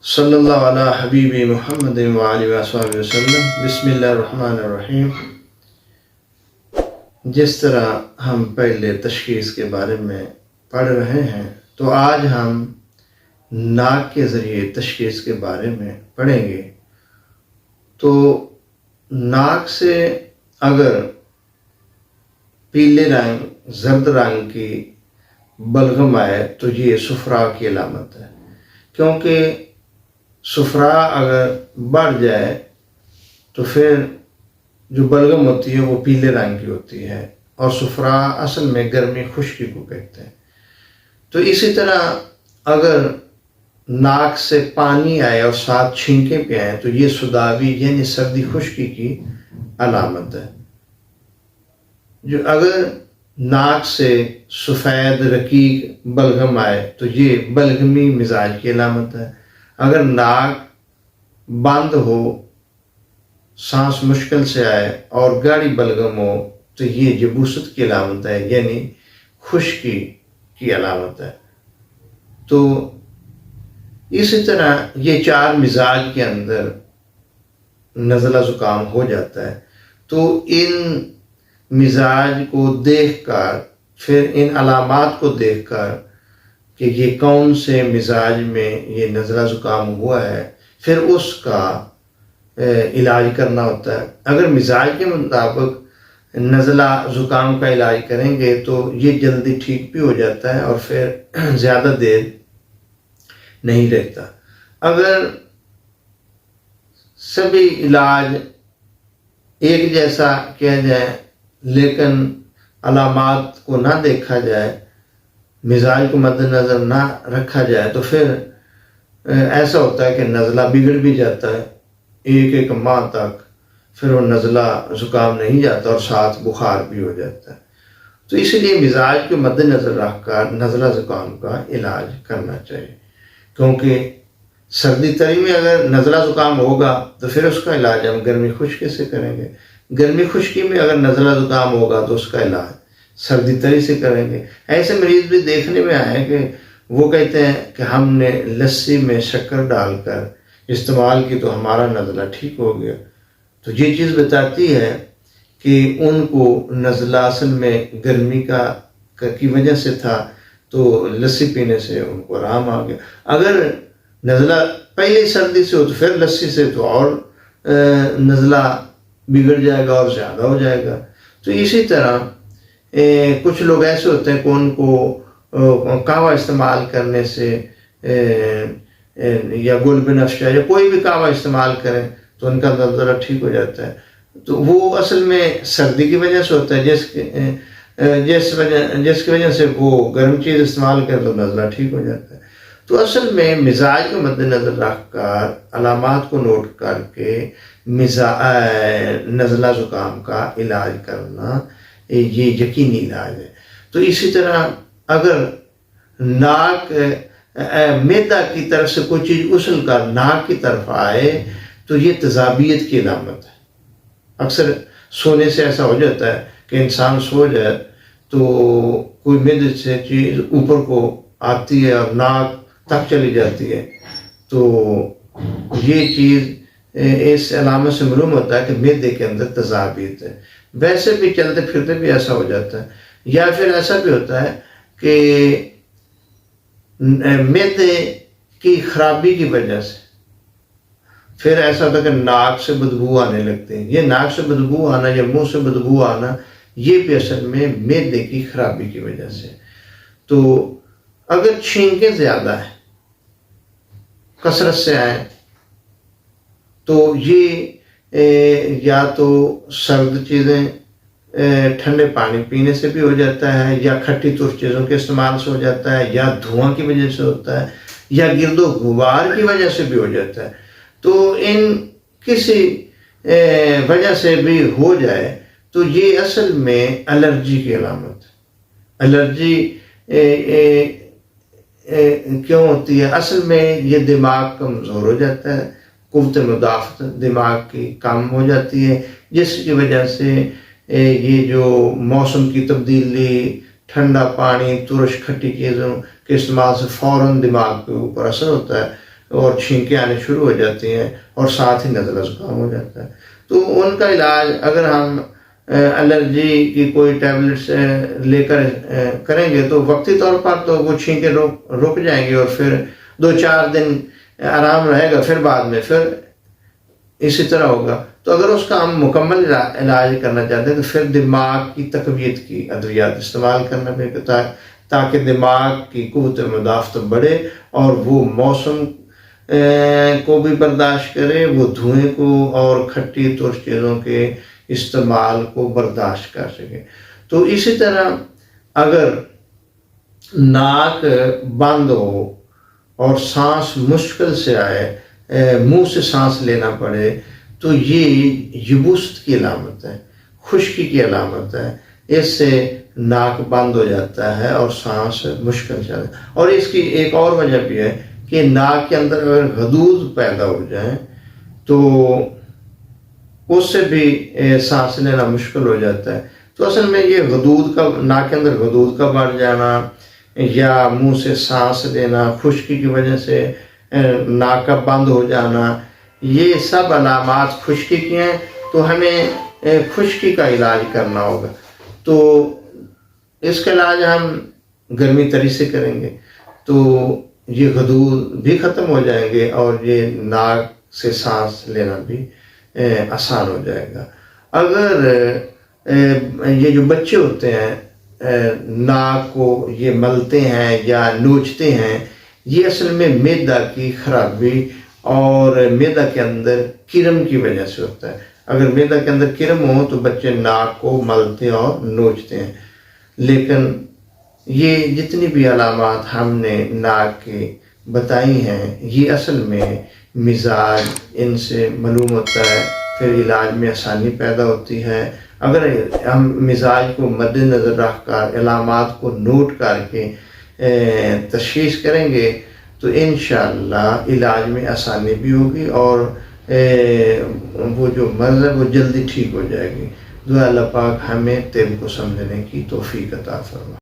صلی اللہ علی حبیب محمد وآلہ وصحبہ وسلم۔ بسم اللہ الرحمن الرحیم۔ جس طرح ہم پہلے تشخیص کے بارے میں پڑھ رہے ہیں تو آج ہم ناک کے ذریعے تشخیص کے بارے میں پڑھیں گے۔ تو ناک سے اگر پیلے رنگ زرد رنگ کی بلغم آئے تو یہ صفرا کی علامت ہے، کیونکہ صفرا اگر بڑھ جائے تو پھر جو بلغم ہوتی ہے وہ پیلے رنگ کی ہوتی ہے، اور صفرا اصل میں گرمی خشکی کو کہتے ہیں۔ تو اسی طرح اگر ناک سے پانی آئے اور ساتھ چھینکیں پہ آئیں تو یہ سداوی یعنی سردی خشکی کی علامت ہے۔ جو اگر ناک سے سفید رقیق بلغم آئے تو یہ بلغمی مزاج کی علامت ہے۔ اگر ناک بند ہو، سانس مشکل سے آئے اور گاڑی بلغم ہو تو یہ یبوست کی علامت ہے، یعنی خشکی کی علامت ہے۔ تو اسی طرح یہ چار مزاج کے اندر نزلہ زکام ہو جاتا ہے۔ تو ان مزاج کو دیکھ کر، پھر ان علامات کو دیکھ کر کہ یہ کون سے مزاج میں یہ نزلہ زکام ہوا ہے، پھر اس کا علاج کرنا ہوتا ہے۔ اگر مزاج کے مطابق نزلہ زکام کا علاج کریں گے تو یہ جلدی ٹھیک بھی ہو جاتا ہے اور پھر زیادہ دیر نہیں رہتا۔ اگر سبھی علاج ایک جیسا کیا جائے لیکن علامات کو نہ دیکھا جائے، مزاج کو مد نظر نہ رکھا جائے تو پھر ایسا ہوتا ہے کہ نزلہ بگڑ بھی جاتا ہے، ایک ماہ تک پھر وہ نزلہ زکام نہیں جاتا اور ساتھ بخار بھی ہو جاتا ہے۔ تو اس لیے مزاج کو مد نظر رکھ کر نزلہ زکام کا علاج کرنا چاہیے، کیونکہ سردی تری میں اگر نزلہ زکام ہوگا تو پھر اس کا علاج ہم گرمی خشکی سے کریں گے، گرمی خشکی میں اگر نزلہ زکام ہوگا تو اس کا علاج سردی تری سے کریں گے۔ ایسے مریض بھی دیکھنے میں آئے کہ وہ کہتے ہیں کہ ہم نے لسی میں شکر ڈال کر استعمال کی تو ہمارا نزلہ ٹھیک ہو گیا۔ تو یہ چیز بتاتی ہے کہ ان کو نزلہ اصل میں گرمی کی وجہ سے تھا، تو لسی پینے سے ان کو آرام آ گیا۔ اگر نزلہ پہلے سردی سے ہو تو پھر لسی سے تو اور نزلہ بگڑ جائے گا اور زیادہ ہو جائے گا۔ تو اسی طرح کچھ لوگ ایسے ہوتے ہیں کہ ان کو قہوہ استعمال کرنے سے یا گل بنفشہ یا کوئی بھی قہوہ استعمال کریں تو ان کا نزلہ ٹھیک ہو جاتا ہے۔ تو وہ اصل میں سردی کی وجہ سے ہوتا ہے، جس کی وجہ سے وہ گرم چیز استعمال کریں تو نزلہ ٹھیک ہو جاتا ہے۔ تو اصل میں مزاج کو مد نظر رکھ کر علامات کو نوٹ کر کے نزلہ زکام کا علاج کرنا یہ یقینی علاج ہے۔ تو اسی طرح اگر ناک معدہ کی طرف سے کوئی چیز اچھل کر ناک کی طرف آئے تو یہ تیزابیت کی علامت ہے۔ اکثر سونے سے ایسا ہو جاتا ہے کہ انسان سو جائے تو کوئی معدے سے چیز اوپر کو آتی ہے اور ناک تک چلی جاتی ہے، تو یہ چیز اس علامت سے معلوم ہوتا ہے کہ معدے کے اندر تیزابیت ہے۔ ویسے بھی چلتے پھرتے بھی ایسا ہو جاتا ہے، یا پھر ایسا بھی ہوتا ہے کہ معدے کی خرابی کی وجہ سے پھر ایسا ہوتا ہے کہ ناک سے بدبو آنے لگتے ہیں۔ یہ ناک سے بدبو آنا یا منہ سے بدبو آنا یہ بھی اصل میں معدے کی خرابی کی وجہ سے۔ تو اگر چھینکیں زیادہ ہیں، کثرت سے آئیں، تو یہ یا تو سرد چیزیں ٹھنڈے پانی پینے سے بھی ہو جاتا ہے، یا کھٹی ترش چیزوں کے استعمال سے ہو جاتا ہے، یا دھواں کی وجہ سے ہوتا ہے، یا گرد و غبار کی وجہ سے بھی ہو جاتا ہے۔ تو ان کسی وجہ سے بھی ہو جائے تو یہ اصل میں الرجی کی علامت ہے۔ الرجی کیوں ہوتی ہے؟ اصل میں یہ دماغ کمزور ہو جاتا ہے، قوت مدافعت دماغ کی کم ہو جاتی ہے، جس کی وجہ سے یہ جو موسم کی تبدیلی، ٹھنڈا پانی، ترش کھٹی چیزوں کے استعمال سے فوراً دماغ کے اوپر اثر ہوتا ہے۔ اور چھینکیں آنے شروع ہو جاتی ہیں اور ساتھ ہی نزلہ زکام ہو جاتا ہے. تو ان کا علاج اگر ہم الرجی کی کوئی ٹیبلٹس لے کر کریں گے تو وقتی طور پر تو وہ چھینکیں رک جائیں گی اور پھر 2-4 دن آرام رہے گا، پھر بعد میں پھر اسی طرح ہوگا. تو اگر اس کا ہم مکمل علاج کرنا چاہتے ہیں تو پھر دماغ کی تقویت کی ادویات استعمال کرنا پڑے تاکہ دماغ کی قوت مدافعت بڑھے اور وہ موسم کو بھی برداشت کرے، وہ دھوئیں کو اور کھٹی ترش چیزوں کے استعمال کو برداشت کر سکے. تو اسی طرح اگر ناک بند ہو اور سانس مشکل سے آئے، منہ سے سانس لینا پڑے، تو یہ یبوست کی علامت ہے، خشکی کی علامت ہے. اس سے ناک بند ہو جاتا ہے اور سانس مشکل سے آتا ہے. اور اس کی ایک اور وجہ بھی ہے کہ ناک کے اندر اگر غدود پیدا ہو جائیں تو اس سے بھی سانس لینا مشکل ہو جاتا ہے. تو اصل میں یہ غدود کا، ناک کے اندر غدود کا بڑھ جانا یا منہ سے سانس لینا، خشکی کی وجہ سے ناک کا بند ہو جانا، یہ سب علامات خشکی کی ہیں. تو ہمیں خشکی کا علاج کرنا ہوگا. تو اس کا علاج ہم گرمی تری سے کریں گے تو یہ غدود بھی ختم ہو جائیں گے اور یہ ناک سے سانس لینا بھی آسان ہو جائے گا. اگر یہ جو بچے ہوتے ہیں ناک کو یہ ملتے ہیں یا نوچتے ہیں، یہ اصل میں معدہ کی خرابی اور معدہ کے اندر کرم کی وجہ سے ہوتا ہے. اگر معدہ کے اندر کرم ہو تو بچے ناک کو ملتے اور نوچتے ہیں. لیکن یہ جتنی بھی علامات ہم نے ناک کی بتائی ہیں یہ اصل میں مزاج ان سے معلوم ہوتا ہے، پھر علاج میں آسانی پیدا ہوتی ہے. اگر ہم مزاج کو مد نظر رکھ کر علامات کو نوٹ کر کے تشخیص کریں گے تو انشاءاللہ علاج میں آسانی بھی ہوگی اور وہ جو مرض ہے وہ جلدی ٹھیک ہو جائے گی. دعا اللہ پاک ہمیں طب کو سمجھنے کی توفیق عطا فرمائے.